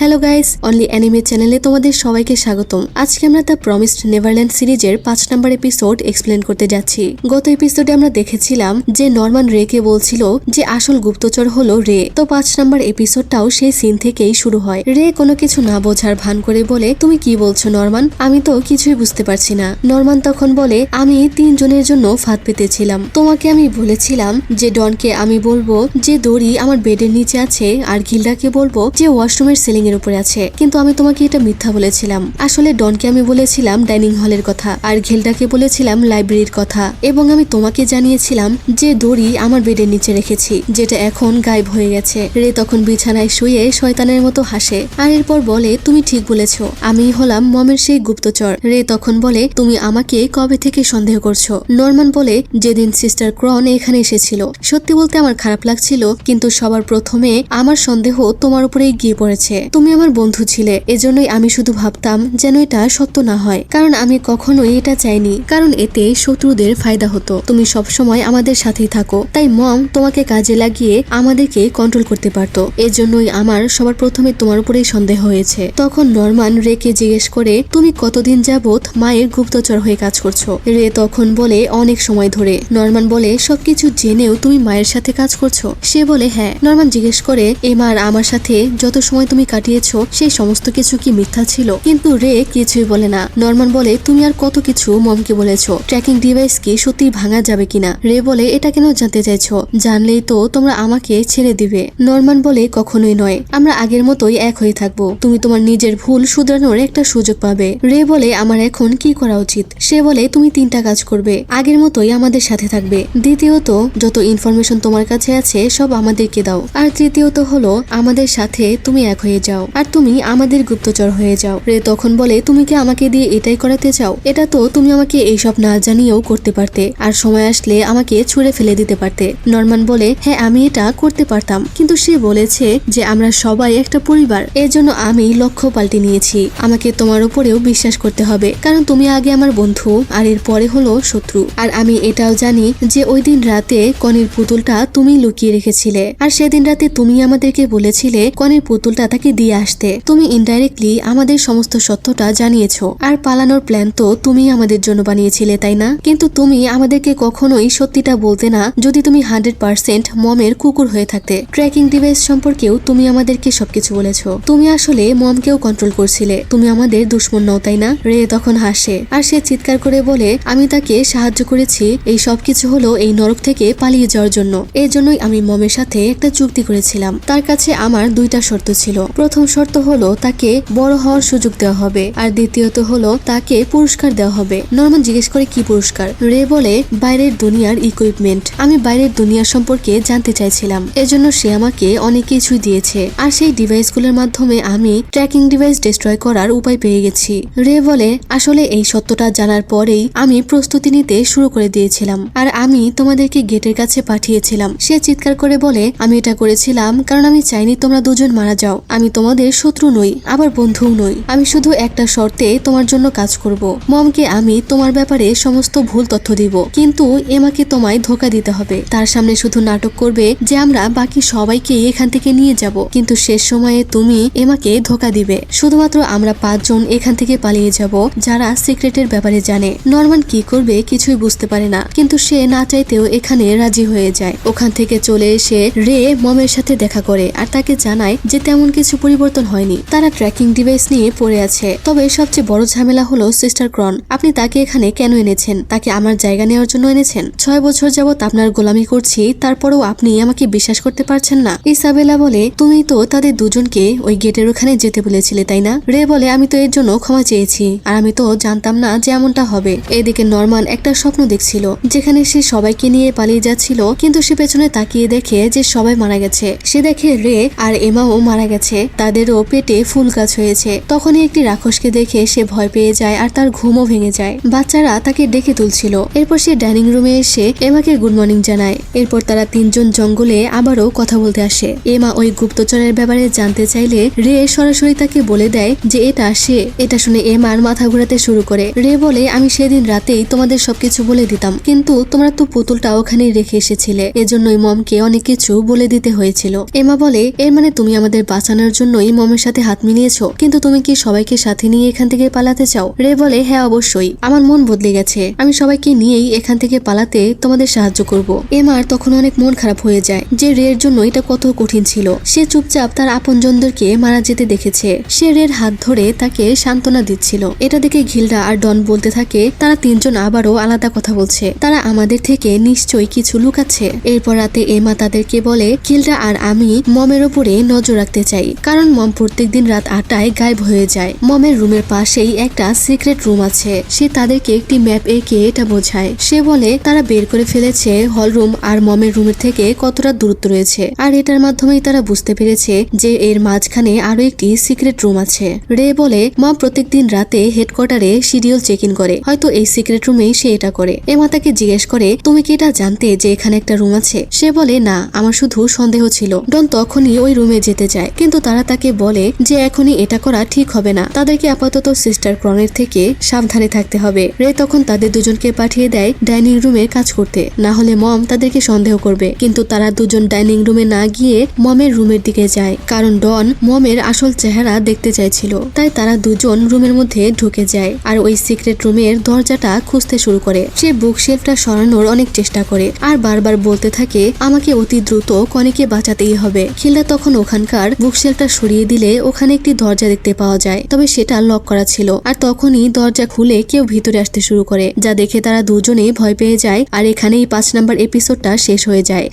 Hello guys, only anime চ্যানেলে তোমাদের সবাইকে স্বাগতম। আজকে আমরা দ্য প্রমিসড নেভারল্যান্ড সিরিজের 5 নম্বর এপিসোড এক্সপ্লেন করতে যাচ্ছি। গত এপিসোডে আমরা দেখেছিলাম যে নরমান রেকে বলছিল যে আসল গুপ্তচর হলো রে। তো 5 নম্বর এপিসোডটাও সেই সিন থেকেই শুরু হয়। রে কোনো কিছু না বোঝার ভান করে বলে, তুমি কি বলছো নরমান? আমি তো কিছুই বুঝতে পারছি না। নরমান তখন বলে, আমি 3 জনের জন্য ফাঁদ পেতেছিলাম। তোমাকে আমি বলেছিলাম যে ডনকে আমি বলবো যে দড়ি আমার বেডের নিচে আছে, আর গিল্ডাকে বলবো যে ওয়াশরুমের সিলিং এর উপরে আছে, কিন্তু আমি তোমাকে এটা মিথ্যা বলেছিলাম। আসলে ডনকে আমি বলেছিলাম ডাইনিং হলের কথা, আর ঘেলটাকে বলেছিলাম লাইব্রেরির কথা, এবং আমি তোমাকে জানিয়েছিলাম যে দড়ি আমার বেডের নিচে রেখেছি, যেটা এখন গায়েব হয়ে গেছে। রে তখন বিছানায় শুয়ে শয়তানের মতো হাসে, আর এরপর বলে, তুমি ঠিক বলেছো, আমি হলাম মমের সেই গুপ্তচর। রে তখন বলে, তুমি আমাকে কবে থেকে সন্দেহ করছো? নরমান বলে, যেদিন সিস্টার ক্রন এখানে এসেছিল। সত্যি বলতে আমার খারাপ লাগছিল, কিন্তু সবার প্রথমে আমার সন্দেহ তোমার উপরেই গিয়ে পড়েছে। তুমি আমার বন্ধু ছিলে, এজন্যই আমি শুধু ভাবতাম যেন এটা সত্য না হয়, কারণ আমি কখনোই এটা চাইনি, কারণ এতে শত্রুদের ফায়দা হতো। তুমি সবসময় আমাদের সাথেই থাকো, তাই মম তোমাকে কাজে লাগিয়ে আমাদেরকে কন্ট্রোল করতে পারতো। এজন্যই আমার সবার প্রথমে তোমার উপরেই সন্দেহ হয়েছে। তখন নরমান রেকে জিজ্ঞেস করে, তুমি কতদিন যাবত মায়ের গুপ্তচর হয়ে কাজ করছো? রে তখন বলে, অনেক সময় ধরে। নরমান বলে, সবকিছু জেনেও তুমি মায়ের সাথে কাজ করছো? সে বলে, হ্যাঁ। নরমান জিজ্ঞেস করে, এমার আমার সাথে যত সময় তুমি কাটিয়েছো সেই সমস্ত কিছু কি মিথ্যা ছিল? কিন্তু রে কিছুই বলে না। নরমান বলে, তুমি আর কত কিছু মমকে বলেছো, ট্র্যাকিং ডিভাইস কি সত্যি ভাঙা যাবে কিনা? রে বলে, এটা কেন জানতে চাইছো? জানলেই তো তোমরা আমাকে ছেড়ে দিবে। নরমান বলে, কখনোই নয়, আমরা আগের মতোই এক হয়ে থাকবো। তুমি তোমার নিজের ভুল শুধরানোর একটা সুযোগ পাবে। রে বলে, আমার এখন কি করা উচিত? সে বলে, তুমি 3টা কাজ করবে। আগের মতোই আমাদের সাথে থাকবে, দ্বিতীয়ত যত ইনফরমেশন তোমার কাছে আছে সব আমাদেরকে দাও, আর তৃতীয়ত হলো আমাদের সাথে তুমি এক হয়ে যাও, আর তুমি আমাদের গুপ্তচর হয়ে যাও। রে তখন বলে, তুমি কি আমাকে দিয়ে এটাই করাতে চাও? এটা তো তুমি আমাকে এইসব না জানিয়েও করতে পারতে, আর সময় আসলে আমাকে ছুঁড়ে ফেলে দিতে পারতে। নরমান বলে, হ্যাঁ আমি এটা করতে পারতাম, কিন্তু সে বলেছে যে আমরা সবাই একটা পরিবার, এর জন্য আমি লক্ষ্য পাল্টে নিয়েছি। আমাকে তোমার উপরেও বিশ্বাস করতে হবে, কারণ তুমি আগে আমার বন্ধু, আর এর পরে হলো শত্রু। আর আমি এটাও জানি যে ওই দিন রাতে কনির পুতুলটা তুমি লুকিয়ে রেখেছিলে, আর সেদিন রাতে তুমি আমাদেরকে বলেছিলে কনির পুতুলটা তাকে দিয়ে আসতে। তুমি ইনডাইরেক্টলি আমাদের সমস্ত সত্যটা জানিয়েছো, আর পালানোর প্ল্যান তো তুমি আমাদের জন্য বানিয়েছিলে, তাই না? কিন্তু তুমি আমাদেরকে কখনোই সত্যিটা বলতে না, যদি তুমি 100% মমের কুকুর হয়ে থাকতে। ট্র্যাকিং ডিভাইস সম্পর্কেও তুমি আমাদেরকে সবকিছু বলেছো। তুমি আসলে মমকেও কন্ট্রোল করছিলে, তুমি আমাদের দুশ্মন নও, তাই না? রে তখন হাসে, আর সে চিৎকার করে বলে, আমি তাকে সাহায্য করেছি। এই সবকিছু হলো এই নরক থেকে পালিয়ে যাওয়ার জন্য। এর জন্যই আমি মমের সাথে একটা চুক্তি করেছিলাম। তার কাছে আমার 2টা শর্ত ছিল। প্রথম শর্ত হলো তাকে বড় হওয়ার সুযোগ দেওয়া হবে, আর দ্বিতীয়ত হলো তাকে পুরস্কার দেওয়া হবে। নরমান জিজ্ঞেস করে, কি পুরস্কার? রে বলে, বাইরের দুনিয়ার ইকুইপমেন্ট। আমি বাইরের দুনিয়ার সম্পর্কে জানতে চাইছিলাম, এজন্য সে আমাকে অনেক কিছুই দিয়েছে, আর সেই ডিভাইসগুলোর মাধ্যমে আমি ট্র্যাকিং ডিভাইস ডিস্ট্রয় করার উপায় পেয়ে গেছি। রে বলে, আসলে এই সত্যটা জানার পরেই আমি প্রস্তুতি নিতে শুরু করে দিয়েছিলাম, আর আমি তোমাদেরকে গেটের কাছে পাঠিয়েছিলাম। সে চিৎকার করে বলে, আমি এটা করেছিলাম কারণ আমি চাইনি তোমরা দুজন মারা যাও। আমি তোমাদের শত্রু নই, আবার বন্ধুও নই। আমি শুধু একটা শর্তে তোমার জন্য কাজ করব। মমকে আমি তোমার ব্যাপারে সমস্ত ভুল তথ্য দিব, কিন্তু এমাকে তোমায় ধোকা দিতে হবে। তার সামনে শুধু নাটক করবে যে আমরা বাকি সবাইকে এখান থেকে নিয়ে যাব, কিন্তু শেষ সময়ে তুমি এমাকে ধোকা দিবে। শুধুমাত্র আমরা 5 জন এখান থেকে পালিয়ে যাব, যারা সিক্রেটের ব্যাপারে জানে। নরমান কি করবে কিছুই বুঝতে পারে না, কিন্তু সে না চাইতেও এখানে রাজি হয়ে যায়। ওখান থেকে চলে এসে রে মমের সাথে দেখা করে, আর তাকে জানায় যে তেমন কিছু পরিবর্তন হয়নি। তারা ট্র্যাকিং ডিভাইস নিয়ে পড়ে আছে। তবে সবচেয়ে বড় ঝামেলা হলো সিস্টার ক্রন। আপনি তাকে এখানে কেন এনেছেন? তাকে আমার জায়গা নেওয়ার জন্য এনেছেন? 6 বছর যাবত আপনার গোলামি করছি, তারপরেও আপনি আমাকে বিশ্বাস করতে পারছেন না? ইসাবেলা বলে, তুমি তো তাদের দুজনকে ওই গেটের ওখানে যেতে বলেছিলে, তাই না? রে বলে, আমি তো এর জন্য ক্ষমা চেয়েছি, আর আমি তো জানতাম না যে এমনটা হবে। এদিকে নরমান একটা স্বপ্ন দেখছিল, যেখানে সে সবাইকে নিয়ে পালিয়ে যাচ্ছিল, কিন্তু সে পেছনে তাকিয়ে দেখে যে সবাই মারা গেছে। সে দেখে রে আর এমাও মারা গেছে, তাদেরও পেটে ফুল গাছ হয়েছে। তখনই একটি রাক্ষসকে দেখে সে ভয় পেয়ে যায়, আর তার ঘুমও ভেঙে যায়। বাচ্চারা তাকে ডেকে তুলছিল। এরপর সে ডাইনিং রুমে এসে এমাকে গুড মর্নিং জানায়। এরপর তারা 3 জন জঙ্গলে আবারও কথা বলতে আসে। এমা ওই গুপ্তচরের ব্যাপারে জানতে চাইলে রে সরাসরি তাকে বলে দেয় যে এটা সে। এটা শুনে এমার মাথা ঘোরাতে শুরু করে। রে বলে, আমি সেদিন রাতেই তোমাদের সবকিছু বলে দিতাম, কিন্তু তোমরা তো পুতুলটা ওখানেই রেখে এসেছিলে, এজন্যই মমকে অনেক কিছু বলে দিতে হয়েছিল। এমা বলে, এর মানে তুমি আমাদের বাঁচানোর জন্য জন্যই মমের সাথে হাত মিলিয়েছো, কিন্তু তুমি কি সবাইকে সাথে নিয়ে এখান থেকে পালাতে চাও? রে বলে, হ্যাঁ অবশ্যই, আমার মন বদলে গেছে, আমি সবাইকে নিয়েই এখান থেকে পালাতে তোমাদের সাহায্য করব। এমার তখন অনেক মন খারাপ হয়ে যায় যে রের জন্য এটা কত কঠিন ছিল। সে চুপচাপ তার আপনজনদেরকে মারা যেতে দেখেছে। সে রের হাত ধরে তাকে সান্ত্বনা দিচ্ছিল। এটা দেখে ঘিলরা আর ডন বলতে থাকে, তারা তিনজন আবারও আলাদা কথা বলছে, তারা আমাদের থেকে নিশ্চয়ই কিছু লুকাচ্ছে। এরপর রাতে এমা তাদেরকে বলে, ঘিলরা আর আমি মমের উপরে নজর রাখতে চাই, কারণ মম প্রত্যেকদিন রাত 8টায় গায়েব হয়ে যায়। মমের রুমের পাশেই একটা সিক্রেট রুম আছে। সে তাদেরকে একটি ম্যাপ এঁকে এটা বোঝায়। সে বলে তারা বের করে ফেলেছে হল রুম আর মমের রুমের থেকে কতটা দূরত্ব রয়েছে, আর এটার মাধ্যমেই তারা বুঝতে পেরেছে যে এর মাঝখানে আরো একটি সিক্রেট রুম আছে। রে বলে, মম প্রত্যেকদিন রাতে হেডকোয়ার্টারে শিডিউল চেক ইন করে, হয়তো এই সিক্রেট রুমেই সে এটা করে। এমা তাকে জিজ্ঞেস করে, তুমি কি এটা জানতে যে এখানে একটা রুম আছে? সে বলে, না, আমার শুধু সন্দেহ ছিল। ডন তখনই ওই রুমে যেতে যায়, কিন্তু তারা তাকে বলে যে এখনই এটা করা ঠিক হবে না, তাদেরকে আপাতত সিস্টার ক্রনের থেকে সাবধানে থাকতে হবে। রে তখন তাদের দুজনকে পাঠিয়ে দেয় ডাইনিং রুমে কাজ করতে, না হলে মম তাদেরকে সন্দেহ করবে। কিন্তু তারা দুজন ডাইনিং রুমে না গিয়ে মমের রুমের দিকে যায়, কারণ ডন মমের আসল চেহারা দেখতে চাইছিল। তাই তারা দুজন রুমের মধ্যে ঢুকে যায় আর ওই সিক্রেট রুমের দরজাটা খুঁজতে শুরু করে। সে বুকশেলফটা সরানোর অনেক চেষ্টা করে আর বারবার বলতে থাকে, আমাকে অতি দ্রুত কনেকে বাঁচাতেই হবে। খিলরা তখন ওখানকার বুকশেলফটা সরিয়ে দিলে ওখানে একটি দরজা দেখতে পাওয়া যায়, তবে সেটা লক করা ছিল। আর তখনই দরজা খুলে কেউ ভিতরে আসতে শুরু করে, যা দেখে তারা দুজনেই ভয় পেয়ে যায়। আর এখানেই 5 নাম্বার এপিসোডটা শেষ হয়ে যায়।